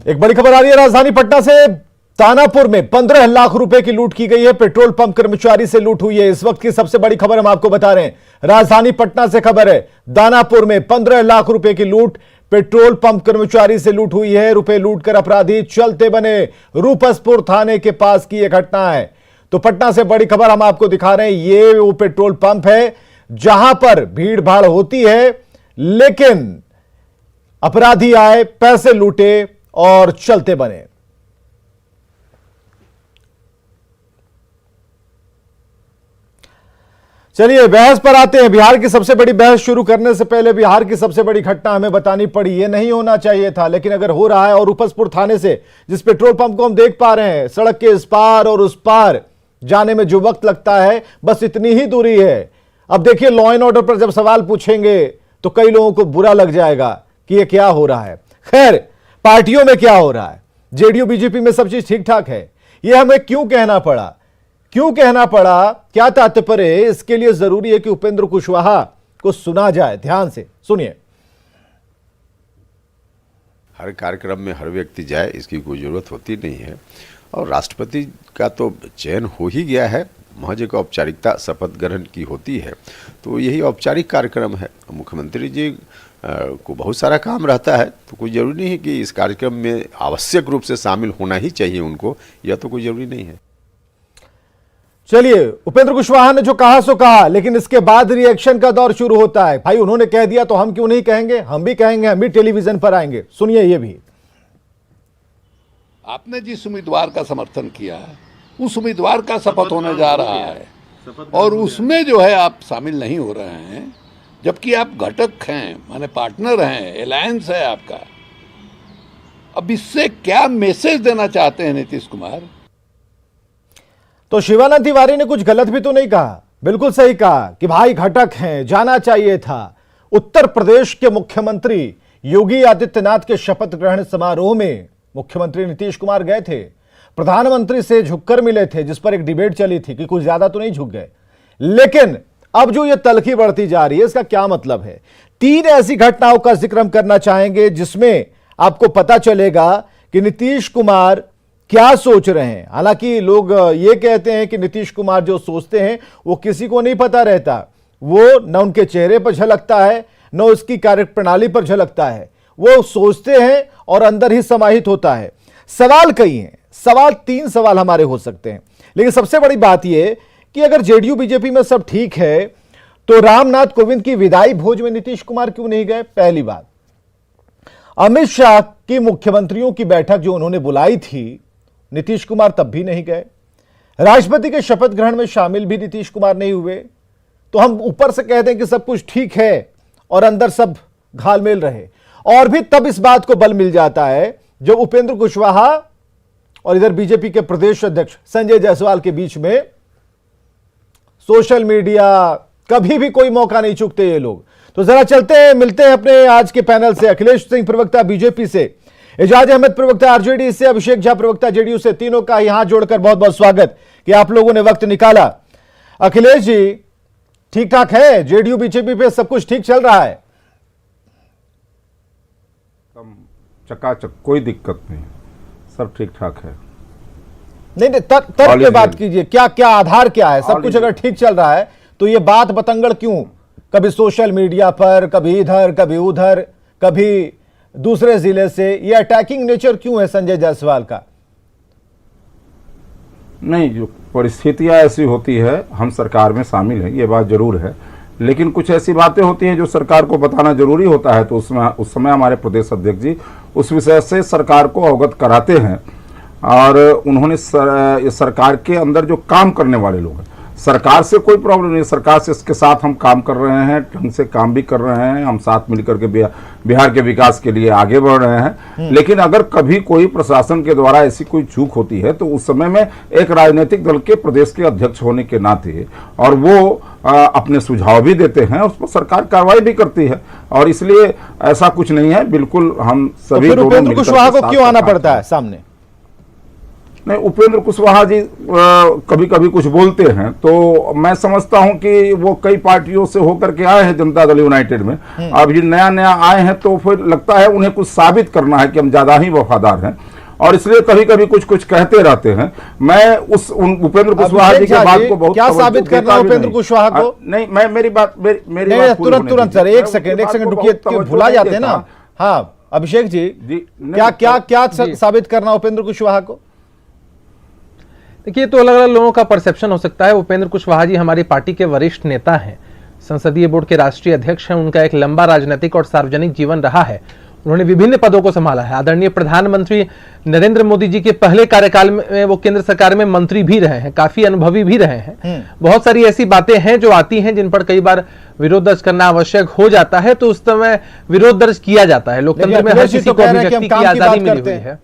एक बड़ी खबर आ रही है राजधानी पटना से। दानापुर में 15 लाख रुपए की लूट की गई है। पेट्रोल पंप कर्मचारी से लूट हुई है। इस वक्त की सबसे बड़ी खबर हम आपको बता रहे हैं। राजधानी पटना से खबर है, दानापुर में 15 लाख रुपए की लूट, पेट्रोल पंप कर्मचारी से लूट हुई है। रुपए लूट कर अपराधी चलते बने। रूपसपुर थाने के पास की यह घटना है। तो पटना से बड़ी खबर हम आपको दिखा रहे हैं। ये वो पेट्रोल पंप है जहां पर भीड़ भाड़ होती है, लेकिन अपराधी आए, पैसे लूटे और चलते बने। चलिए बहस पर आते हैं। बिहार की सबसे बड़ी बहस शुरू करने से पहले बिहार की सबसे बड़ी घटना हमें बतानी पड़ी। यह नहीं होना चाहिए था, लेकिन अगर हो रहा है। और रूपसपुर थाने से जिस पेट्रोल पंप को हम देख पा रहे हैं, सड़क के इस पार और उस पार जाने में जो वक्त लगता है, बस इतनी ही दूरी है। अब देखिए, लॉ एंड ऑर्डर पर जब सवाल पूछेंगे तो कई लोगों को बुरा लग जाएगा कि यह क्या हो रहा है। खैर, पार्टियों में क्या हो रहा है, जेडीयू बीजेपी में सब चीज ठीक ठाक है। यह हमें क्यों कहना पड़ा, क्या तात्पर्य है, इसके लिए जरूरी है कि उपेंद्र कुशवाहा को सुना जाए। ध्यान से सुनिए। हर कार्यक्रम में हर व्यक्ति जाए, इसकी कोई जरूरत होती नहीं है। और राष्ट्रपति का तो चयन हो ही गया है, महज एक औपचारिकता शपथ ग्रहण की होती है, तो यही औपचारिक कार्यक्रम है। मुख्यमंत्री जी को बहुत सारा काम रहता है, तो कोई जरूरी नहीं है कि इस कार्यक्रम में आवश्यक रूप से शामिल होना ही चाहिए उनको, यह तो कोई जरूरी नहीं है। चलिए, उपेंद्र कुशवाहा ने जो कहा सो कहा, लेकिन इसके बाद रिएक्शन का दौर शुरू होता है। भाई उन्होंने कह दिया तो हम क्यों नहीं कहेंगे, हम भी कहेंगे, हम भी टेलीविजन पर आएंगे। सुनिए ये भी। आपने जिस उम्मीदवार का समर्थन किया है, उस उम्मीदवार का शपथ होने जा रहा है, और उसमें जो है आप शामिल नहीं हो रहे हैं, जबकि आप घटक हैं, माने पार्टनर हैं, अलायंस है आपका। अब इससे क्या मैसेज देना चाहते हैं नीतीश कुमार? तो शिवानंद तिवारी ने कुछ गलत भी तो नहीं कहा, बिल्कुल सही कहा कि भाई घटक हैं, जाना चाहिए था। उत्तर प्रदेश के मुख्यमंत्री योगी आदित्यनाथ के शपथ ग्रहण समारोह में मुख्यमंत्री नीतीश कुमार गए थे, प्रधानमंत्री से झुककर मिले थे, जिस पर एक डिबेट चली थी कि कुछ ज्यादा तो नहीं झुक गए। लेकिन अब जो ये तलखी बढ़ती जा रही है, इसका क्या मतलब है? 3 ऐसी घटनाओं का जिक्र हम करना चाहेंगे जिसमें आपको पता चलेगा कि नीतीश कुमार क्या सोच रहे हैं। हालांकि लोग ये कहते हैं कि नीतीश कुमार जो सोचते हैं वो किसी को नहीं पता रहता, वो न उनके चेहरे पर झलकता है, न उसकी कार्यप्रणाली पर झलकता है। वो सोचते हैं और अंदर ही समाहित होता है। सवाल कई हैं, 3 सवाल हमारे हो सकते हैं, लेकिन सबसे बड़ी बात यह कि अगर जेडीयू बीजेपी में सब ठीक है तो रामनाथ कोविंद की विदाई भोज में नीतीश कुमार क्यों नहीं गए? पहली बात। अमित शाह की मुख्यमंत्रियों की बैठक जो उन्होंने बुलाई थी, नीतीश कुमार तब भी नहीं गए। राष्ट्रपति के शपथ ग्रहण में शामिल भी नीतीश कुमार नहीं हुए। तो हम ऊपर से कह दें कि सब कुछ ठीक है और अंदर सब घालमेल रहे। और भी तब इस बात को बल मिल जाता है जब उपेंद्र कुशवाहा और इधर बीजेपी के प्रदेश अध्यक्ष संजय जायसवाल के बीच में सोशल मीडिया, कभी भी कोई मौका नहीं चूकते ये लोग। तो जरा चलते हैं, मिलते हैं अपने आज के पैनल से। अखिलेश सिंह प्रवक्ता बीजेपी से, एजाज अहमद प्रवक्ता आरजेडी से, अभिषेक झा प्रवक्ता जेडीयू से, तीनों का यहां जोड़कर बहुत बहुत स्वागत कि आप लोगों ने वक्त निकाला। अखिलेश जी, ठीक ठाक है? जेडीयू बीजेपी पे सब कुछ ठीक चल रहा है? चकाचक, कोई दिक्कत नहीं, सब ठीक ठाक है। नहीं, तर्क पे बात कीजिए। क्या क्या आधार क्या है? सब कुछ अगर ठीक चल रहा है तो ये बात बतंगड़ क्यों? कभी सोशल मीडिया पर, कभी इधर, कभी उधर, कभी दूसरे जिले से, ये अटैकिंग नेचर क्यों है संजय जायसवाल का? नहीं, जो परिस्थितियां ऐसी होती है, हम सरकार में शामिल हैं, ये बात जरूर है, लेकिन कुछ ऐसी बातें होती हैं जो सरकार को बताना जरूरी होता है। तो उस समय हमारे प्रदेश अध्यक्ष जी उस विषय से सरकार को अवगत कराते हैं। और उन्होंने सरकार के अंदर जो काम करने वाले लोग हैं, सरकार से कोई प्रॉब्लम नहीं, सरकार से इसके साथ हम काम कर रहे हैं, ढंग से काम भी कर रहे हैं, हम साथ मिलकर के बिहार के विकास के लिए आगे बढ़ रहे हैं। लेकिन अगर कभी कोई प्रशासन के द्वारा ऐसी कोई चूक होती है तो उस समय में एक राजनीतिक दल के प्रदेश के अध्यक्ष होने के नाते और वो अपने सुझाव भी देते हैं, उस पर सरकार कार्रवाई भी करती है। और इसलिए ऐसा कुछ नहीं है, बिल्कुल हम सभी। तो उपेंद्र कुशवाहा को क्यों आना पड़ता है सामने? नहीं, उपेंद्र कुशवाहा जी कभी कभी कुछ बोलते हैं तो मैं समझता हूं कि वो कई पार्टियों से होकर के आए हैं जनता दल यूनाइटेड में। अब ये नया नया आए हैं तो फिर लगता है उन्हें कुछ साबित करना है कि हम ज्यादा ही वफादार हैं, और इसलिए कभी कभी कुछ कुछ कहते रहते हैं। मैं उपेंद्र कुशवाहा जी की बात को बहुत क्या साबित करना उपेंद्र कुशवाहा को? नहीं, मैं मेरी बात तुरंत सर, एक सेकंड रुकिए, भुला जाते हैं ना। हाँ अभिषेक जी, क्या साबित करना उपेंद्र कुशवाहा को? देखिए, तो अलग अलग लोगों का परसेप्शन हो सकता है। उपेंद्र कुशवाहा जी हमारी पार्टी के वरिष्ठ नेता हैं, संसदीय बोर्ड के राष्ट्रीय अध्यक्ष हैं। उनका एक लंबा राजनीतिक और सार्वजनिक जीवन रहा है। उन्होंने विभिन्न पदों को संभाला है। आदरणीय प्रधानमंत्री नरेंद्र मोदी जी के पहले कार्यकाल में वो केंद्र सरकार में मंत्री भी रहे हैं, काफी अनुभवी भी रहे हैं। बहुत सारी ऐसी बातें हैं जो आती हैं जिन पर कई बार विरोध दर्ज करना आवश्यक हो जाता है, तो उस समय विरोध दर्ज किया जाता है। लोकतंत्र में हर किसी को अभिव्यक्ति की आजादी मिली हुई है।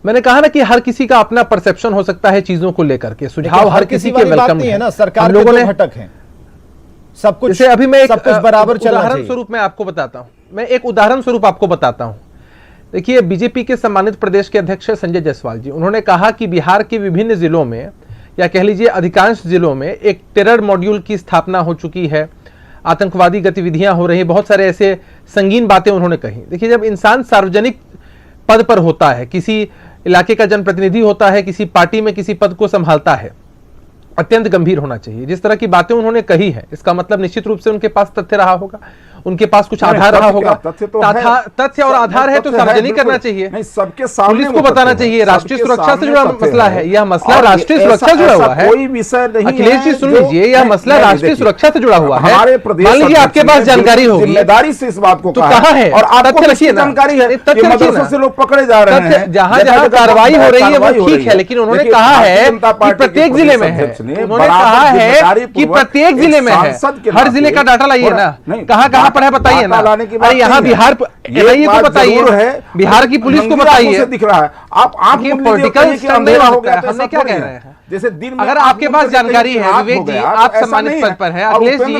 मैंने कहा ना कि हर किसी का अपना परसेप्शन हो सकता है चीजों को लेकर के। सुझाव हर किसी के वेलकम है ना। सरकार लोगों ने घटक हैं, सब कुछ जैसे अभी मैं एक बराबर चलना चाहिए। उदाहरण स्वरूप मैं आपको बताता हूं, मैं एक उदाहरण स्वरूप आपको बताता हूं। देखिए, बीजेपी के सम्मानित प्रदेश के अध्यक्ष संजय जायसवाल जी, उन्होंने कहा कि बिहार के विभिन्न जिलों में, या कह लीजिए अधिकांश जिलों में, एक टेरर मॉड्यूल की स्थापना हो चुकी है, आतंकवादी गतिविधियां हो रही हैं। बहुत सारे ऐसे संगीन बातें उन्होंने कही। देखिए, जब इंसान सार्वजनिक पद पर होता है, किसी इलाके का जनप्रतिनिधि होता है, किसी पार्टी में किसी पद को संभालता है, अत्यंत गंभीर होना चाहिए। जिस तरह की बातें उन्होंने कही है, इसका मतलब निश्चित रूप से उनके पास तथ्य रहा होगा, उनके पास कुछ आधार रहा होगा। तथ्य और आधार है तो सार्वजनिक करना चाहिए, सबके सामने पुलिस को बताना चाहिए। राष्ट्रीय सुरक्षा से जुड़ा मसला है, यह मसला राष्ट्रीय सुरक्षा से जुड़ा हुआ है। कोई विषय नहीं। अखिलेश जी सुन लीजिए, यह मसला राष्ट्रीय सुरक्षा से जुड़ा हुआ है। मान लीजिए आपके पास जानकारी होगी, जिम्मेदारी से इस बात को तो कहाँ है? और आपको रखिए ना, जानकारी है, तथ्य मदरसों से लोग पकड़े जा रहे हैं। जहां जहां कार्रवाई हो रही है वो ठीक है, लेकिन उन्होंने कहा है कि प्रत्येक जिले में है। उन्होंने कहा है कि प्रत्येक जिले में है। हर जिले का डाटा लाइए ना, कहां कहां पर है बताइए ना। अरे यहाँ बिहार ये तो बताइए, बिहार की पुलिस को बताइए। दिख रहा है आप पॉलिटिकल संदेह हो गया। हमने क्या कह रहे हैं? जैसे दिन में अगर आपके पास जानकारी है, विवेक जी आप सम्मानित पद पर हैं, अखिलेश जी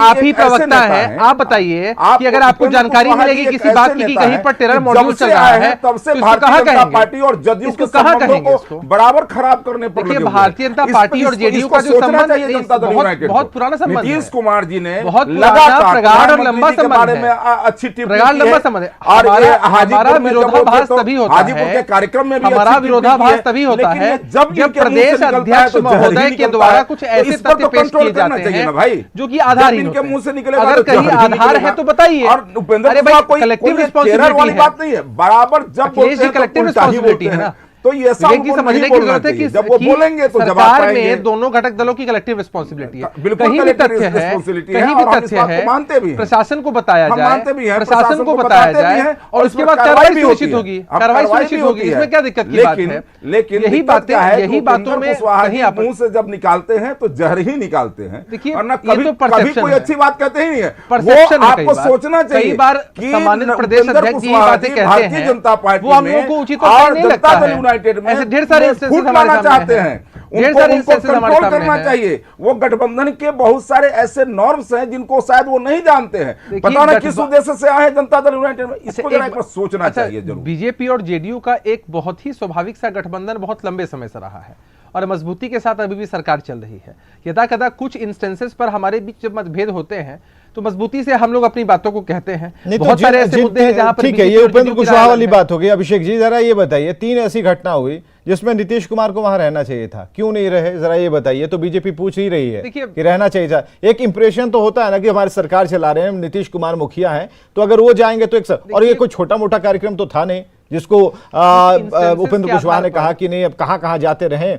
आप ही प्रवक्ता हैं, आप बताइए कि अगर आपको जानकारी मिलेगी किसी बात की कि कहीं पर टेरर मॉड्यूल चल रहा है, तब से भारतीय जनता पार्टी और जदयू के संबंधों को बराबर खराब करने पर लगे। भारतीय जनता पार्टी और जेडीयू का जो संबंध बहुत पुराना संबंध है। नीतीश कुमार जी ने बहुत लगातार प्रगाढ़ और लंबा संबंध है, अच्छी प्रगाढ़ लंबा संबंध है। और हमारा विरोधाभास तभी होता है, कार्यक्रम में हमारा विरोधाभास तभी होता है जब प्रदेश अध्यक्ष महोदय के द्वारा कुछ ऐसे तथ्य पेश किए जाते हैं जो कि आधारहीन होते हैं। अगर कहीं आधार है तो बताइए। अरे भाई, कलेक्टिव रिस्पॉन्सिबिलिटी है, बात नहीं है, बराबर जब कलेक्टिव रिस्पॉन्सिबिलिटी है ना, तो ये विवेक जी समझने की जरूरत है कि जब वो बोलेंगे तो सरकार में दोनों घटक दलों की कलेक्टिव रिस्पॉन्सिबिलिटी है। कहीं भी तथ्य है, कहीं भी तथ्य है, प्रशासन को बताया जाए, प्रशासन को बताया जाए और उसके बाद कार्रवाई सुनिश्चित होगी, कार्रवाई सुनिश्चित होगी। इसमें क्या दिक्कत की बात है? लेकिन यही बातों में कहीं आप मुंह से जब निकालते हैं तो जहर ही निकालते हैं। देखिए, कभी कोई अच्छी बात कहते ही नहीं है। परसेप्शन है। आपको सोचना चाहिए। कई बार सम्मानित प्रदेश अध्यक्ष जी बातें कहते हैं, जनता पार्टी वो हम लोगों को उचित नहीं लगता है। ऐसे ढेर सारे इंस्टेंसेस हमारे सामने हैं। ढेर सारे इंस्टेंसेस हमारे सामने करना हैं। चाहिए। वो गठबंधन के बहुत सारे ऐसे नॉर्म्स हैं जिनको शायद वो नहीं जानते हैं। पता ना किस उद्देश्य से आए जनता दल यूनाइटेड में, इसको जरा एक बार सोचना चाहिए जरूर। बीजेपी और जेडीयू का एक बहुत ही स्वाभाविक सा गठबंधन बहुत लंबे समय से रहा है और मजबूती के साथ अभी भी सरकार चल रही है। यदा कदा कुछ इंस्टेंसेस पर हमारे बीच जब मतभेद होते हैं तो मजबूती से हम लोग अपनी बातों को कहते हैं। बहुत सारे ऐसे मुद्दे हैं जहां पर ठीक है, ये उपेंद्र कुशवाहा वाली बात हो गई। अभिषेक जी जरा ये बताइए, 3 ऐसी घटना हुई जिसमें नीतीश कुमार को वहां रहना चाहिए था, क्यों नहीं रहे, जरा ये बताइए। तो बीजेपी पूछ ही रही है कि रहना चाहिए था। एक इंप्रेशन तो होता है ना कि हमारी सरकार चला रहे हैं, नीतीश कुमार मुखिया हैं, तो अगर वो जाएंगे तो एक और ये कोई छोटा मोटा कार्यक्रम तो था नहीं जिसको उपेंद्र कुशवाहा ने कहा कि नहीं अब कहां जाते रहें,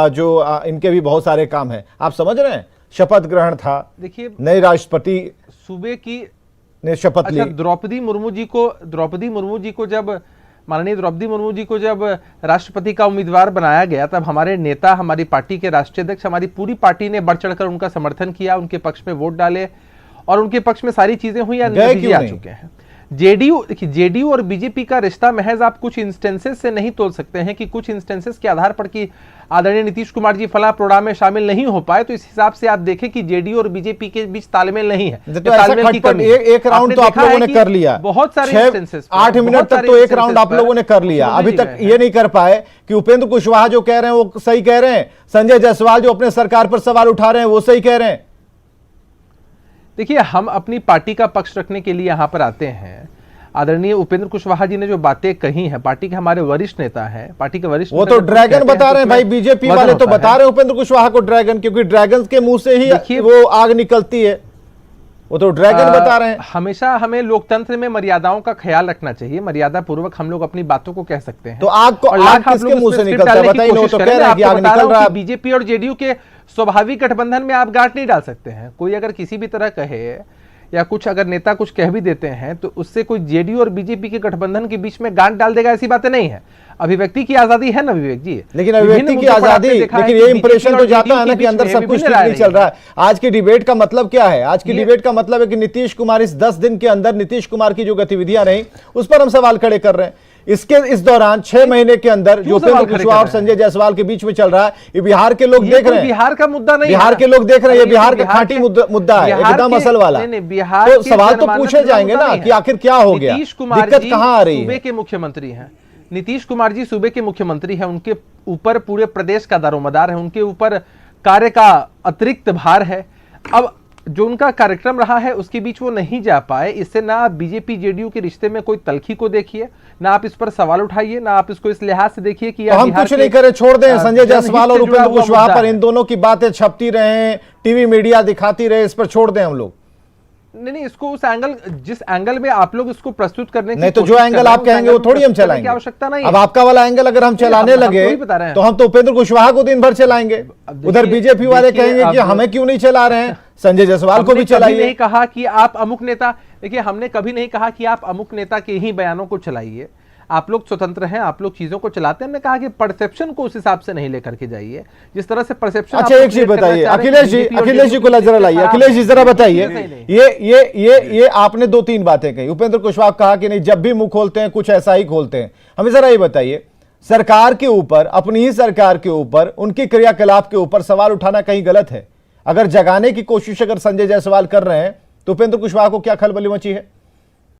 जो इनके भी बहुत सारे काम हैं। आप समझ रहे हैं, शपथ ग्रहण था, देखिए नए राष्ट्रपति सूबे की ने शपथ ली। द्रौपदी मुर्मू जी को जब माननीय द्रौपदी मुर्मू जी को जब राष्ट्रपति का उम्मीदवार बनाया गया, तब हमारे नेता, हमारी पार्टी के राष्ट्रीय अध्यक्ष, हमारी पूरी पार्टी ने बढ़ चढ़कर उनका समर्थन किया, उनके पक्ष में वोट डाले और उनके पक्ष में सारी चीजें हुई या नतीजे आ चुके हैं। जेडीयू, देखिए जेडीयू और बीजेपी का रिश्ता महज आप कुछ इंस्टेंसेस से नहीं तोल सकते हैं कि कुछ इंस्टेंसेस के आधार पर कि आदरणीय नीतीश कुमार जी फला प्रोग्राम में शामिल नहीं हो पाए, तो इस हिसाब से आप देखें कि जेडीयू और बीजेपी के बीच तालमेल नहीं है। तो ऐसा खटपट एक राउंड तो आप लोगों ने कर लिया, बहुत सारे इंस्टेंसेस, 8 मिनट तक तो एक राउंड आप लोगों ने कर लिया, अभी तक ये नहीं कर पाए कि उपेंद्र कुशवाहा जो कह रहे हैं वो सही कह रहे हैं, संजय जायसवाल जो अपने सरकार पर सवाल उठा रहे हैं वो सही कह रहे हैं। देखिए, हम अपनी पार्टी का पक्ष रखने के लिए यहां पर आते हैं। आदरणीय उपेंद्र कुशवाहा जी ने जो बातें कही हैं, पार्टी के हमारे वरिष्ठ नेता हैं, पार्टी के वरिष्ठ, वो तो ड्रैगन बता रहे हैं भाई, बीजेपी वाले तो बता रहे हैं उपेंद्र कुशवाहा को ड्रैगन, क्योंकि ड्रैगन के मुंह से ही वो आग निकलती है, वो तो ड्रैगन बता रहे हैं। हमेशा हमें लोकतंत्र में मर्यादाओं का ख्याल रखना चाहिए, मर्यादा पूर्वक हम लोग अपनी बातों को कह सकते हैं। तो आग को आग किसके मुंह से निकलता है बताइए, वो तो कह रहे हैं कि आग निकल रहा है। बीजेपी और जेडीयू के स्वाभाविक गठबंधन में आप गांठ नहीं डाल सकते हैं। कोई अगर किसी भी तरह कहे या कुछ अगर नेता कुछ कह भी देते हैं तो उससे कोई जेडीयू और बीजेपी के गठबंधन के बीच में गांठ डाल देगा, ऐसी बातें नहीं है। अभिव्यक्ति की आजादी है ना विवेक जी, लेकिन अभिव्यक्ति की आजादी, लेकिन ये इंप्रेशन तो जाता है ना कि अंदर सब कुछ ठीक नहीं चल रहा है। आज की डिबेट का मतलब क्या है? आज की डिबेट का मतलब है कि नीतीश कुमार इस 10 दिन के अंदर नीतीश कुमार की जो गतिविधियां रही उस पर हम सवाल खड़े कर रहे हैं। इस दौरान 6 महीने के अंदर जो उपेंद्र कुशवाहा और संजय जायसवाल के बीच में चल रहा है, ये बिहार के लोग देख रहे हैं। बिहार का मुद्दा नहीं, बिहार के लोग देख रहे हैं, ये बिहार का खाटी मुद्दा है, एकदम असल वाला। तो सवाल तो पूछे जाएंगे ना कि आखिर क्या हो गया, दिक्कत कहां आ रही है। सूबे के मुख्यमंत्री हैं नीतीश कुमार जी, सूबे के मुख्यमंत्री हैं, उनके ऊपर पूरे प्रदेश का दारोमदार है, उनके ऊपर कार्य का अतिरिक्त भार है। अब जो उनका कार्यक्रम रहा है उसके बीच वो नहीं जा पाए, इससे ना आप बीजेपी जेडीयू के रिश्ते में कोई तलखी को देखिए, ना आप इस पर सवाल उठाइए, ना आप इसको इस लिहाज से देखिए कि तो हम कुछ नहीं करें, छोड़ दें। संजय जायसवाल और उपेंद्र कुशवाहा पर इन दोनों की बातें छपती रहे, टीवी मीडिया दिखाती रहे, इस पर छोड़ दें हम लोग। नहीं, इसको उस एंगल, जिस एंगल में आप लोग इसको प्रस्तुत करने की नहीं, तो जो एंगल आप कहेंगे वो थोड़ी हम चलाएंगे, आवश्यकता नहीं। अब आपका वाला एंगल अगर हम चलाने लगे तो हम तो उपेंद्र कुशवाहा को दिन भर चलाएंगे, उधर बीजेपी वाले कहेंगे कि हमें क्यों नहीं चला रहे हैं, संजय जायसवाल को भी चलाइए। नहीं कहा कि आप अमुक नेता, देखिए हमने कभी नहीं कहा कि आप अमुक नेता के ही बयानों को चलाइए, आप लोग स्वतंत्र हैं, आप लोग चीजों को चलाते हैं। हमने कहा कि परसेप्शन को उस हिसाब से नहीं लेकर के जाइए जिस तरह से परसेप्शन। अच्छा, एक चीज बताइए, अखिलेश जी को जरा लाइए। अखिलेश जी जरा बताइए, ये आपने 2-3 बातें कही। उपेंद्र कुशवाहा कहा कि नहीं, जब भी मुंह खोलते हैं कुछ ऐसा ही खोलते हैं। हमें जरा ये बताइए, सरकार के ऊपर, अपनी ही सरकार के ऊपर, उनके क्रियाकलाप के ऊपर सवाल उठाना कहीं गलत है? अगर जगाने की कोशिश अगर संजय जायसवाल कर रहे हैं तो उपेंद्र कुशवाहा को क्या खलबली मची है?